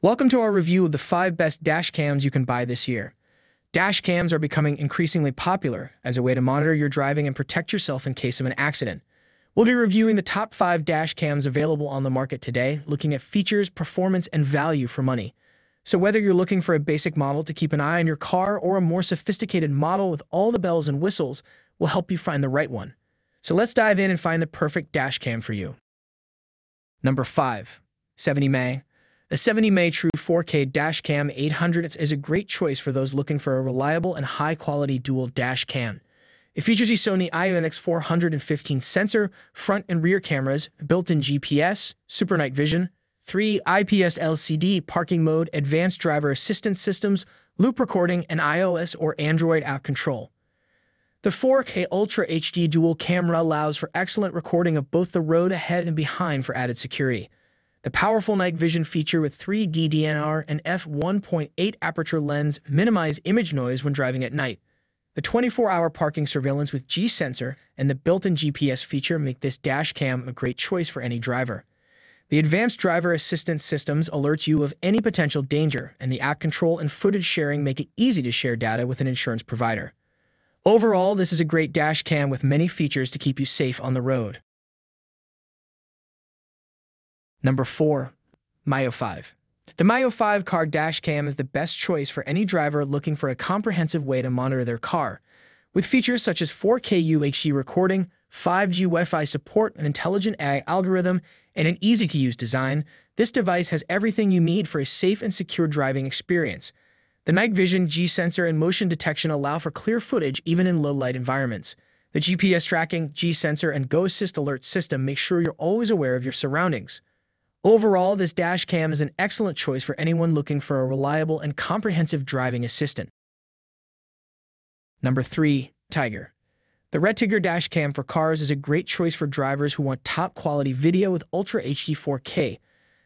Welcome to our review of the 5 best dash cams you can buy this year. Dash cams are becoming increasingly popular as a way to monitor your driving and protect yourself in case of an accident. We'll be reviewing the top 5 dash cams available on the market today, looking at features, performance, and value for money. So whether you're looking for a basic model to keep an eye on your car or a more sophisticated model with all the bells and whistles, we'll help you find the right one. So let's dive in and find the perfect dash cam for you. Number 5. 70mm. The 70mm True 4K Dashcam 800 is a great choice for those looking for a reliable and high-quality dual dash cam. It features a Sony IMX 415 sensor, front and rear cameras, built-in GPS, super night vision, 3 IPS LCD, parking mode, advanced driver assistance systems, loop recording, and iOS or Android app control. The 4K Ultra HD dual camera allows for excellent recording of both the road ahead and behind for added security. The powerful night vision feature with 3D DNR and f1.8 aperture lens minimize image noise when driving at night. The 24-hour parking surveillance with G-sensor and the built-in GPS feature make this dash cam a great choice for any driver. The advanced driver assistance systems alerts you of any potential danger, and the app control and footage sharing make it easy to share data with an insurance provider. Overall, this is a great dash cam with many features to keep you safe on the road. Number 4. Miofive. The Miofive car dash cam is the best choice for any driver looking for a comprehensive way to monitor their car. With features such as 4K UHD recording, 5G Wi-Fi support, an intelligent AI algorithm, and an easy-to-use design, this device has everything you need for a safe and secure driving experience. The night vision, G-sensor, and motion detection allow for clear footage even in low-light environments. The GPS tracking, G-sensor, and Go Assist alert system make sure you're always aware of your surroundings. Overall, this dash cam is an excellent choice for anyone looking for a reliable and comprehensive driving assistant. Number 3. Tiger. The REDTIGER dash cam for cars is a great choice for drivers who want top-quality video with Ultra HD 4K.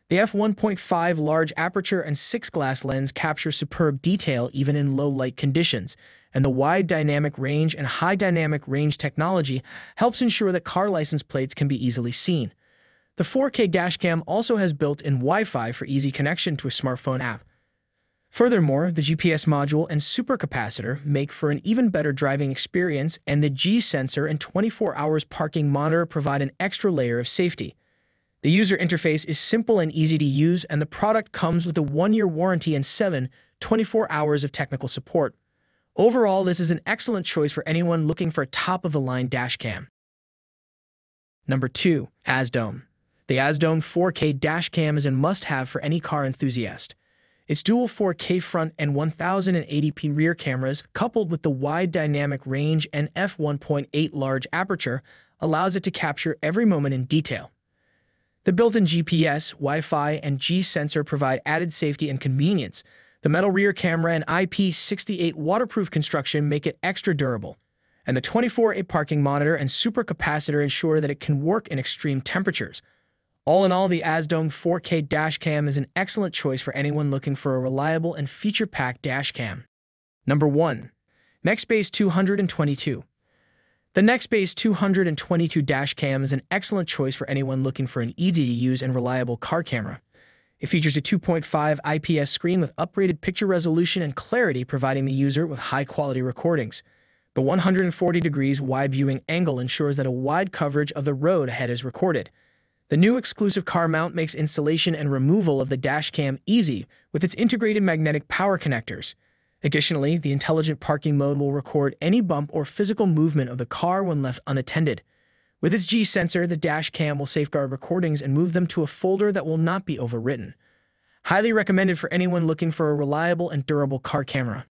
The f1.5 large aperture and 6-glass lens capture superb detail even in low-light conditions, and the wide dynamic range and high dynamic range technology helps ensure that car license plates can be easily seen. The 4K dashcam also has built-in Wi-Fi for easy connection to a smartphone app. Furthermore, the GPS module and supercapacitor make for an even better driving experience, and the G-sensor and 24 hours parking monitor provide an extra layer of safety. The user interface is simple and easy to use, and the product comes with a 1-year warranty and 24 hours of technical support. Overall, this is an excellent choice for anyone looking for a top-of-the-line dashcam. Number 2. AZDOME. The AZDOME 4K dashcam is a must-have for any car enthusiast. Its dual 4K front and 1080p rear cameras, coupled with the wide dynamic range and f1.8 large aperture, allows it to capture every moment in detail. The built-in GPS, Wi-Fi, and G-sensor provide added safety and convenience. The metal rear camera and IP68 waterproof construction make it extra durable, and the 24/8 parking monitor and supercapacitor ensure that it can work in extreme temperatures. All in all, the AZDOME 4K dashcam is an excellent choice for anyone looking for a reliable and feature-packed dashcam. Number 1. Nextbase 222. The Nextbase 222 dashcam is an excellent choice for anyone looking for an easy-to-use and reliable car camera. It features a 2.5 IPS screen with upgraded picture resolution and clarity, providing the user with high-quality recordings. The 140 degrees wide viewing angle ensures that a wide coverage of the road ahead is recorded. The new exclusive car mount makes installation and removal of the dashcam easy with its integrated magnetic power connectors. Additionally, the intelligent parking mode will record any bump or physical movement of the car when left unattended. With its G-sensor, the dashcam will safeguard recordings and move them to a folder that will not be overwritten. Highly recommended for anyone looking for a reliable and durable car camera.